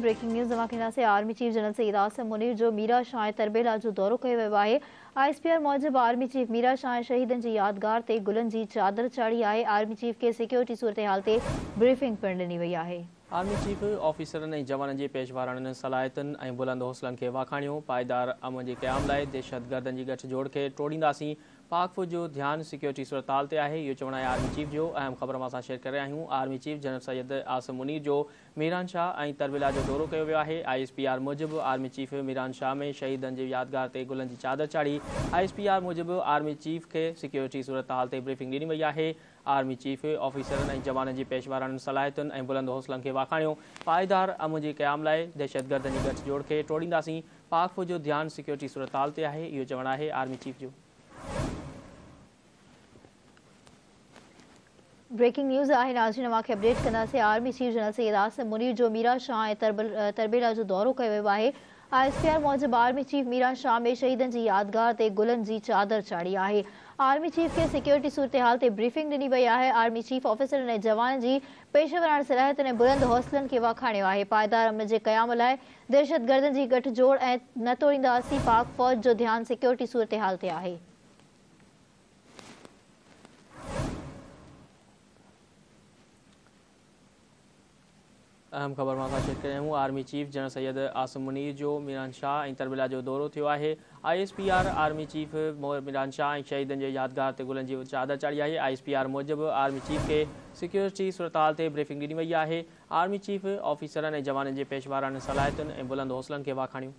Breaking news दवाखाना से army chief general Syed Asim Munir जो मीरा शाह तरबेला जो दौरो कयो वियो आहे। ISPR मूजिब आर्मी चीफ मीरा शाह शहीदन जी यादगार ते गुलन जी चादर चाढ़ी आहे। आर्मी चीफ के सिक्योरिटी सूरत हाल ते ब्रीफिंग पिणु ॾिनी वई आहे। आर्मी चीफ ऑफिसरनि ऐं जवाननि जे पेशवारनि सलाहियतुनि ऐं बुलंद हौसलनि खे वाखाणियो। पाइदार अमन जे क़याम लाइ दहशतगर्दनि जी गठजोड़ खे टोड़ींदासीं। पाक फ़ौज जो ध्यानु सिक्योरिटी सूरत हाल ते आहे। इहो चवण आहे आर्मी चीफ जो। अहम ख़बर मां शेयर करे रहिया आहियूं। Army chief general Syed Asim Munir जो मीरान शाह ऐं तरबेला जो दौरो कयो वियो आहे। ISPR मूजिबि आर्मी चीफ मीरान शाह में शहीदनि जे यादगार ते गुलनि जी चादर चाढ़ी। ISPR मूजिबि आर्मी चीफ खे सिक्योरिटी सूरत हाल ते ब्रीफिंग ॾिनी वई आहे। आर्मी चीफ ऑफिसरनि ऐं जवाननि जी पेशवारनि सलाहियतुनि ऐं बुलंद हौसलनि खे वाखाणियो। पाइदार अमन जे क़याम लाइ दहशतगर्दनि जी गठजोड़ खे टोड़ींदासीं। पाक फ़ौज जो ध्यानु सिक्योरिटी सूरत हाल ते आहे। इहो चवण आहे आर्मी चीफ जो। ब्रेकिंग न्यूज़ आहे नाज़रीन, अवां खे अपडेट कंदासीं। Army chief general Syed Asim Munir जो मीरा शाह ऐं तरबेला जो दौरो कयो वियो आहे। ISPR मूजिबि आर्मी चीफ मीरा शाह में शहीदनि जी यादगार ते गुलनि जी चादर चाढ़ी आहे। आर्मी चीफ खे सिक्योरिटी सूरत हाल ते ब्रीफिंग ॾिनी वई आहे। आर्मी चीफ ऑफिसरनि ऐं जवाननि जी पेशेवराना सलाहियतुनि ऐं बुलंद हौसलनि खे वाखाणियो आहे। पाइदार अमन जे क़याम लाइ दहशतगर्दनि जी गठजोड़ ऐं न तोड़ींदासीं। पाक फ़ौज जो ध्यानु सिक्योरिटी सूरत हाल ते आहे। अहम ख़बर मां शेयर करे आहियूं। Army chief general Syed Asim Munir जो मीरान शाह ऐं तरबेला जो दौरो थियो आहे। ISPR army chief Miran Shah ऐं शहीदनि जे यादगार ते गुलनि जी चादर चाढ़ी आहे। ISPR मूजिबि आर्मी चीफ खे सिक्योरिटी सूरत हाल ते ब्रीफिंग ॾिनी वई आहे। आर्मी चीफ ऑफिसरनि ऐं जवाननि जे पेशवारनि सलाहियतुनि ऐं बुलंद हौसलनि खे वाखाणियो।